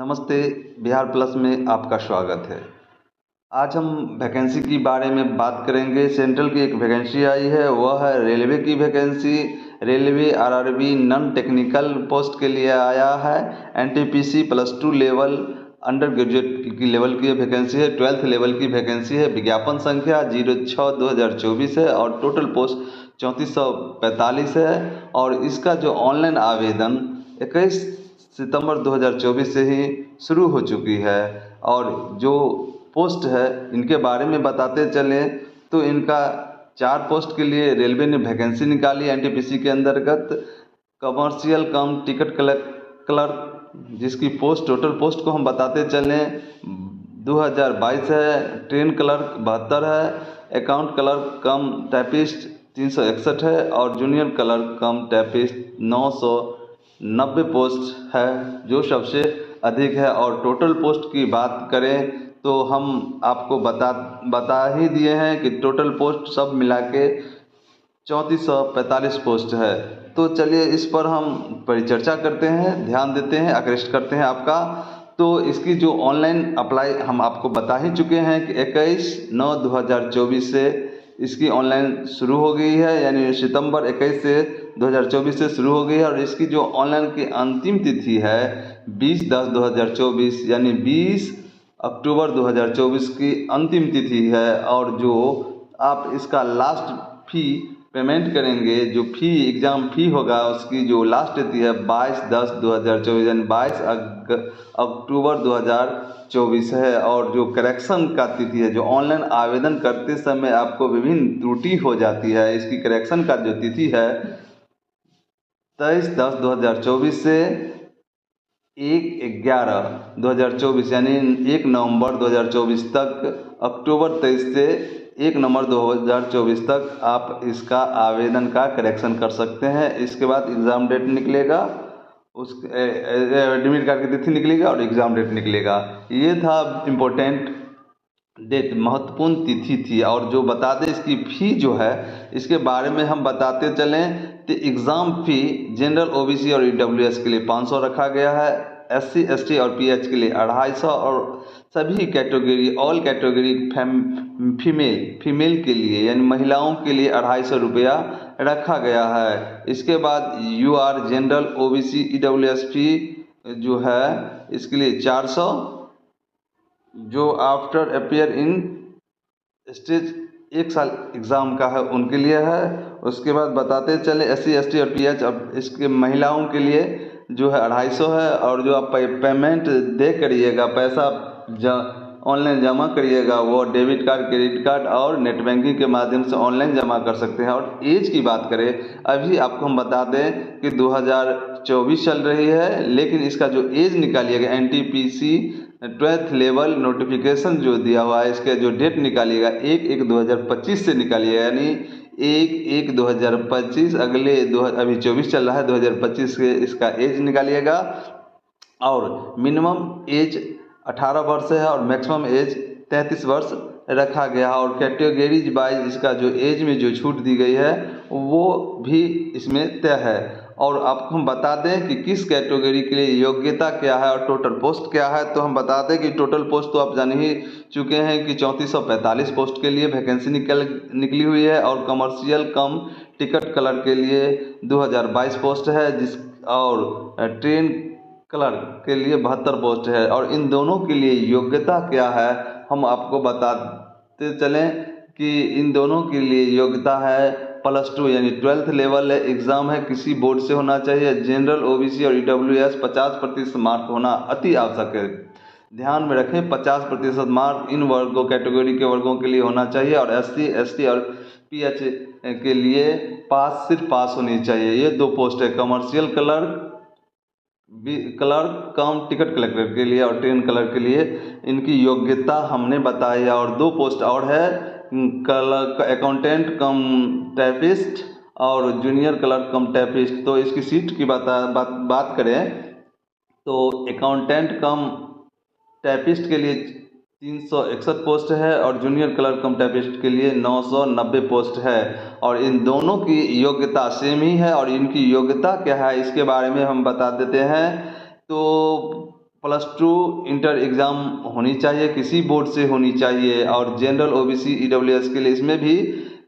नमस्ते। बिहार प्लस में आपका स्वागत है। आज हम वैकेंसी के बारे में बात करेंगे। सेंट्रल की एक वैकेंसी आई है, वह है रेलवे की vacancy. Railway RRB non technical post के लिए आया है। एनटीपीसी +2 लेवल अंडर ग्रेजुएट की लेवल की वैकेंसी है। 12th लेवल की वैकेंसी है। विज्ञापन संख्या 06/2024 है और टोटल पोस्ट 3445 है। और इसका जो ऑनलाइन आवेदन 21 सितंबर 2024 से ही शुरू हो चुकी है। और जो पोस्ट है इनके बारे में बताते चले तो इनका 4 पोस्ट के लिए रेलवे ने वैकेंसी निकाली एनटीपीसी के अंतर्गत। कमर्शियल कम टिकट क्लर्क जिसकी पोस्ट टोटल पोस्ट को हम बताते चलें 2022 है। ट्रेन क्लर्क 72 है। अकाउंट क्लर्क कम टाइपिस्ट 361 है और जूनियर क्लर्क कम टाइपिस्ट 990 पोस्ट है, जो सबसे अधिक है। और टोटल पोस्ट की बात करें तो हम आपको बता ही दिए हैं कि टोटल पोस्ट सब मिला के 3445 पोस्ट है। तो चलिए इस पर हम परिचर्चा करते हैं, ध्यान देते हैं, आकृष्ट करते हैं आपका। तो इसकी जो ऑनलाइन अप्लाई हम आपको बता ही चुके हैं कि 21/9/2024 से इसकी ऑनलाइन शुरू हो गई है, यानी सितंबर 21 से 2024 से शुरू हो गई है। और इसकी जो ऑनलाइन की अंतिम तिथि है 20/10/2024, यानी 20 अक्टूबर 2024 की अंतिम तिथि है। और जो आप इसका लास्ट फी पेमेंट करेंगे, जो फी एग्ज़ाम फी होगा उसकी जो लास्ट तिथि है 22/10/2024, यानी 22 अक्टूबर 2024 है। और जो करेक्शन का तिथि है, जो ऑनलाइन आवेदन करते समय आपको विभिन्न त्रुटि हो जाती है, इसकी करेक्शन का जो तिथि है 23/10/2024 से 1/11/2024, यानी 1 नवंबर 2024 तक। अक्टूबर 23 से 1 नवंबर 2024 तक आप इसका आवेदन का करेक्शन कर सकते हैं। इसके बाद एग्ज़ाम डेट निकलेगा, उस एडमिट कार्ड की तिथि निकलेगा और एग्ज़ाम डेट निकलेगा। ये था इम्पोर्टेंट डेट, महत्वपूर्ण तिथि थी। और जो बता दें इसकी फ़ी जो है इसके बारे में हम बताते चलें तो एग्ज़ाम फ़ी जनरल ओबीसी और ईडब्ल्यूएस के लिए 500 रखा गया है। एससी एसटी और पीएच के लिए 250 और सभी कैटेगरी ऑल कैटेगरी फीमेल के लिए यानी महिलाओं के लिए 250 रुपया रखा गया है। इसके बाद यूआर जनरल ओबीसी ईडब्ल्यूएस फ़ी जो है इसके लिए 400, जो आफ्टर अपियर इन स्टेज 1 साल एग्ज़ाम का है उनके लिए है। उसके बाद बताते चले एससी एसटी और पीएच, अब इसके महिलाओं के लिए जो है 250 है। और जो आप पेमेंट दे करिएगा, पैसा ऑनलाइन जमा करिएगा, वो डेबिट कार्ड, क्रेडिट कार्ड और नेट बैंकिंग के माध्यम से ऑनलाइन जमा कर सकते हैं। और एज की बात करें, अभी आपको हम बता दें कि 2024 चल रही है, लेकिन इसका जो एज निकालिएगा एनटीपीसी 12th लेवल नोटिफिकेशन जो दिया हुआ है, इसके जो डेट निकालिएगा 1/1/2025 से निकालिएगा, यानी 1/1/2025 अभी 24 चल रहा है, 2025 से इसका एज निकालिएगा। और मिनिमम एज 18 वर्ष है और मैक्सिमम एज 33 वर्ष रखा गया। और कैटेगरीज वाइज इसका जो एज में जो छूट दी गई है वो भी इसमें तय है। और आपको हम बता दें कि किस कैटेगरी के लिए योग्यता क्या है और टोटल पोस्ट क्या है। तो हम बता दें कि टोटल पोस्ट तो आप जान ही चुके हैं कि 3445 पोस्ट के लिए वैकेंसी निकली हुई है। और कमर्शियल कम टिकट क्लर्क के लिए 2022 पोस्ट है, और ट्रेन क्लर्क के लिए 72 पोस्ट है। और इन दोनों के लिए योग्यता क्या है हम आपको बताते चलें कि इन दोनों के लिए योग्यता है +2, यानी 12th लेवल एग्ज़ाम है, किसी बोर्ड से होना चाहिए। जनरल ओबीसी और ईडब्ल्यूएस 50% मार्क होना अति आवश्यक है। ध्यान में रखें 50% मार्क इन वर्गों कैटेगरी के वर्गों के लिए होना चाहिए। और एससी एसटी और पीएच के लिए सिर्फ पास होनी चाहिए। ये 2 पोस्ट है, कमर्शियल क्लर्क कम टिकट कलेक्टर के लिए और ट्रेन क्लर्क के लिए इनकी योग्यता हमने बताई। और 2 पोस्ट और है, अकाउंटेंट कम टाइपिस्ट और जूनियर क्लर्क कम टाइपिस्ट। तो इसकी सीट की बात करें तो अकाउंटेंट कम टाइपिस्ट के लिए 361 पोस्ट है और जूनियर क्लर्क कम टाइपिस्ट के लिए 990 पोस्ट है। और इन दोनों की योग्यता सेम ही है। और इनकी योग्यता क्या है इसके बारे में हम बता देते हैं। तो +2 इंटर एग्ज़ाम होनी चाहिए, किसी बोर्ड से होनी चाहिए। और जनरल OBC EWS के लिए इसमें भी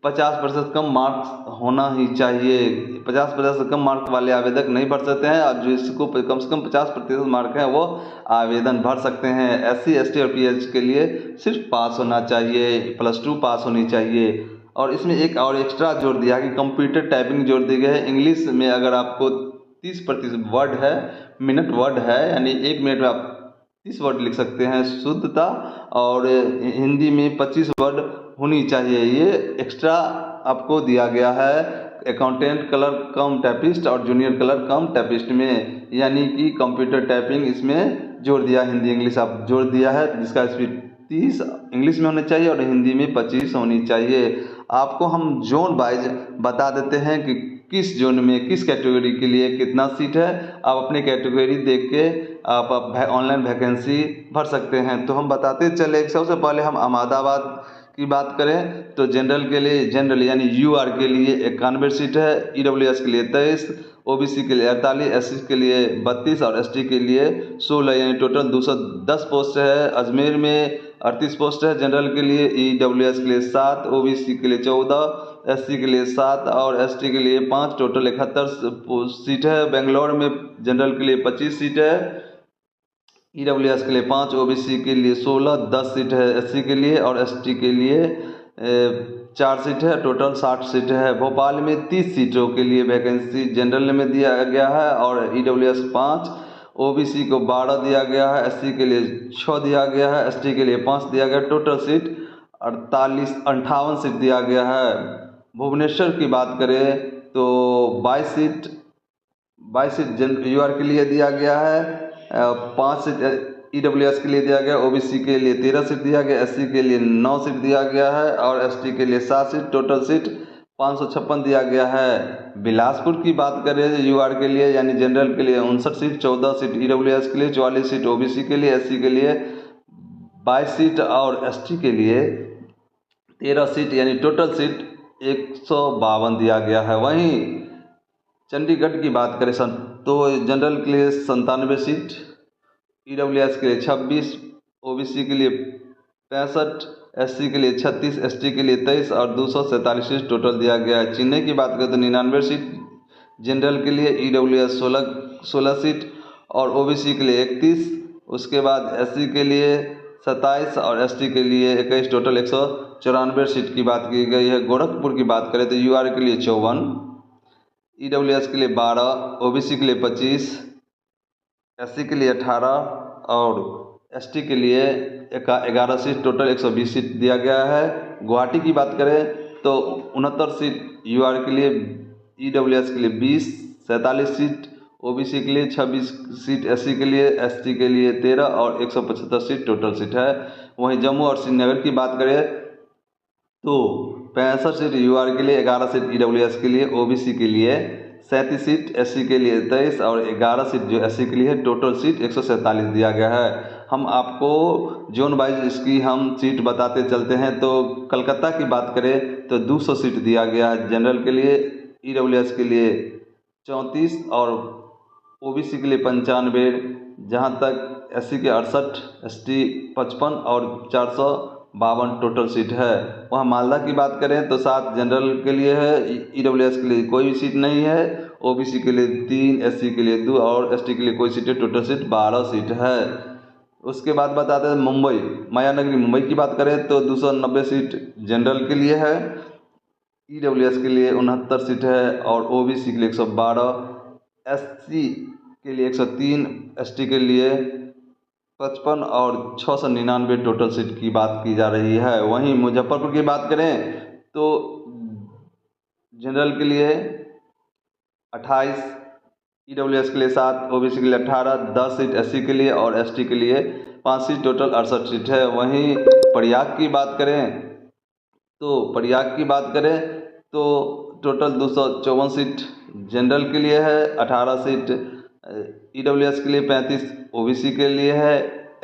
50% कम मार्क्स होना ही चाहिए। 50% से कम मार्क वाले आवेदक नहीं भर सकते हैं। अब जिसको कम से कम 50% मार्क हैं वो आवेदन भर सकते हैं। SC ST और PH के लिए सिर्फ पास होना चाहिए, +2 पास होनी चाहिए। और इसमें एक और एक्स्ट्रा जोड़ दिया कि कंप्यूटर टाइपिंग जोड़ दी गई है। इंग्लिश में अगर आपको 30% वर्ड है, मिनट वर्ड है, यानी 1 मिनट में आप 30 वर्ड लिख सकते हैं शुद्धता, और हिंदी में 25 वर्ड होनी चाहिए। ये एक्स्ट्रा आपको दिया गया है अकाउंटेंट क्लर्क कम टाइपिस्ट और जूनियर क्लर्क कम टाइपिस्ट में, यानी कि कंप्यूटर टाइपिंग इसमें जोड़ दिया। हिंदी इंग्लिश आप जोड़ दिया है, जिसका स्पीड 30 इंग्लिश में होना चाहिए और हिंदी में 25 होनी चाहिए। आपको हम जोन वाइज बता देते हैं कि किस जोन में किस कैटेगरी के लिए कितना सीट है। आप अपनी कैटेगरी देख के आप ऑनलाइन वैकेंसी भर सकते हैं। तो हम बताते चले, सबसे पहले हम अहमदाबाद की बात करें तो जनरल के लिए, जनरल यानी UR के लिए 91 सीट है, EWS के लिए 23, OBC के लिए 48, SC के लिए 32 और ST के लिए 16, यानी टोटल 210 पोस्ट है। अजमेर में 38 पोस्ट है जनरल के लिए, EWS के लिए 7, OBC के लिए 14, SC के लिए 7 और ST के लिए 5, टोटल 71 सीट है। बेंगलोर में जनरल के लिए 25 सीट है, EWS के लिए 5, OBC के लिए 16, 10 सीट है SC के लिए और ST के लिए 4 सीट है, टोटल 60 सीट है। भोपाल में 30 सीटों के लिए वैकेंसी जनरल में दिया गया है और EWS 5, OBC को 12 दिया गया है, SC के लिए 6 दिया गया है, ST के लिए 5 दिया गया, टोटल सीट 58 सीट दिया गया है। भुवनेश्वर की बात करें तो 22 सीट UR के लिए दिया गया है, 5 सीट EWS के लिए दिया गया, OBC के लिए 13 सीट दिया गया, SC के लिए 9 सीट दिया गया है और ST के लिए 7 सीट, टोटल सीट 556 दिया गया है। बिलासपुर की बात करें UR के लिए यानी जनरल के लिए 59 सीट, 14 सीट EWS के लिए, 44 सीट OBC के लिए, SC के लिए 22 सीट और ST के लिए 13 सीट, यानी टोटल सीट 152 दिया गया है। वहीं चंडीगढ़ की बात करें तो जनरल के लिए 97 सीट, EWS के लिए 26, OBC के लिए 65, SC के लिए 36, ST के लिए 23 और 247 सीट टोटल दिया गया है। चेन्नई की बात करें तो 99 सीट जनरल के लिए, EWS 16 सीट और OBC के लिए 31, उसके बाद SC के लिए 27 और ST के लिए 21, टोटल 194 सीट की बात की गई है। गोरखपुर की बात करें तो UR के लिए 54, EWS के लिए 12, OBC के लिए 25, SC के लिए 18 और ST के लिए 11 सीट, टोटल 120 सीट दिया गया है। गुवाहाटी की बात करें तो 69 सीट UR के लिए, EWS के लिए 20, 47 सीट OBC के लिए, 26 सीट SC के लिए, ST के लिए 13 और 175 सीट टोटल सीट है। वहीं जम्मू और श्रीनगर की बात करें तो 65 सीट UR के लिए, 11 सीट EWS के लिए, OBC के लिए 37 सीट, SC के लिए 23 और 11 सीट जो SC के लिए है, टोटल सीट 147 दिया गया है। हम आपको जोन वाइज इसकी हम सीट बताते चलते हैं। तो कलकत्ता की बात करें तो 200 सीट दिया गया है जनरल के लिए, EWS के लिए 34 और OBC के लिए 95, जहाँ तक SC के 68, ST 55 और 452 टोटल सीट है। वहाँ मालदा की बात करें तो 7 जनरल के लिए है, EWS के लिए कोई भी सीट नहीं है, OBC के लिए 3, SC के लिए 2 और ST के लिए कोई सीट है, टोटल सीट 12 सीट है। उसके बाद बताते हैं मुंबई, मायानगरी मुंबई की बात करें तो 290 सीट जनरल के लिए है, EWS के लिए 69 सीट है और OBC के लिए 112, SC के लिए 103, ST के लिए 55 और 699 टोटल सीट की बात की जा रही है। वहीं मुजफ्फरपुर की बात करें तो जनरल के लिए 28, EWS के लिए 7, OBC के लिए 18, 10 सीट SC के लिए और ST के लिए 5 सीट, टोटल 68 सीट है। वहीं प्रयाग की बात करें तो प्रयाग टोटल 254 सीट जनरल के लिए है, 18 सीट EWS के लिए, 35 OBC के लिए है,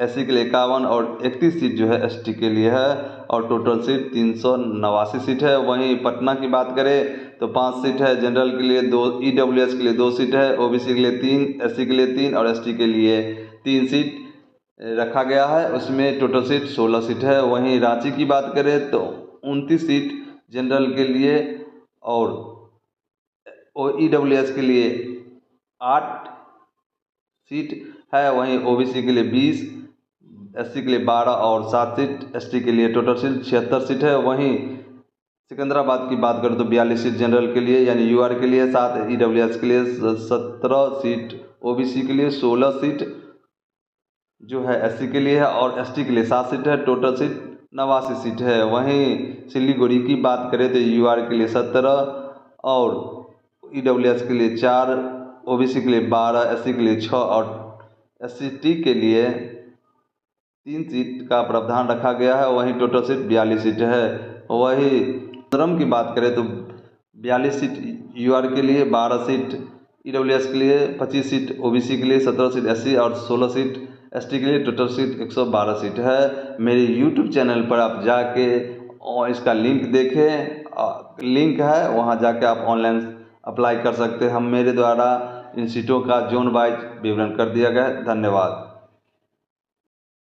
SC के लिए 51 और 31 सीट जो है ST के लिए है और टोटल सीट 389 सीट है। वहीं पटना की बात करें तो 5 सीट है जनरल के लिए, 2 EWS के लिए 2 सीट है, OBC के लिए 3, SC के लिए 3 और ST के लिए 3 सीट रखा गया है, उसमें टोटल सीट 16 सीट है। वहीं रांची की बात करें तो 29 सीट जनरल के लिए और EWS के लिए 8 सीट है। वहीं OBC के लिए 20, SC के लिए 12 और 7 सीट, ST के लिए टोटल सीट 76 सीट है। वहीं सिकंदराबाद की बात करें तो 42 सीट जनरल के लिए यानी UR के लिए, 7 EWS के लिए 17 सीट, OBC के लिए 16 सीट जो है SC के लिए है और ST के लिए 7 सीट है। टोटल सीट 89 सीट है। वहीं सिलीगुड़ी की बात करें तो UR के लिए 17 और EWS के लिए 4, OBC के लिए 12, SC के लिए 6 और ST के लिए 3 सीट का प्रावधान रखा गया है। वहीं टोटल सीट 42 सीट है। वहीं श्रम की बात करें तो 42 सीट UR के लिए, 12 सीट EWS के लिए, 25 सीट OBC के लिए, 17 सीट SC और 16 सीट ST के लिए, टोटल सीट 112 सीट है। मेरे YouTube चैनल पर आप जाके और इसका लिंक देखें, लिंक है, वहाँ जाके आप ऑनलाइन अप्लाई कर सकते हैं। हम मेरे द्वारा इन सीटों का जोन वाइज विवरण कर दिया गया है। धन्यवाद।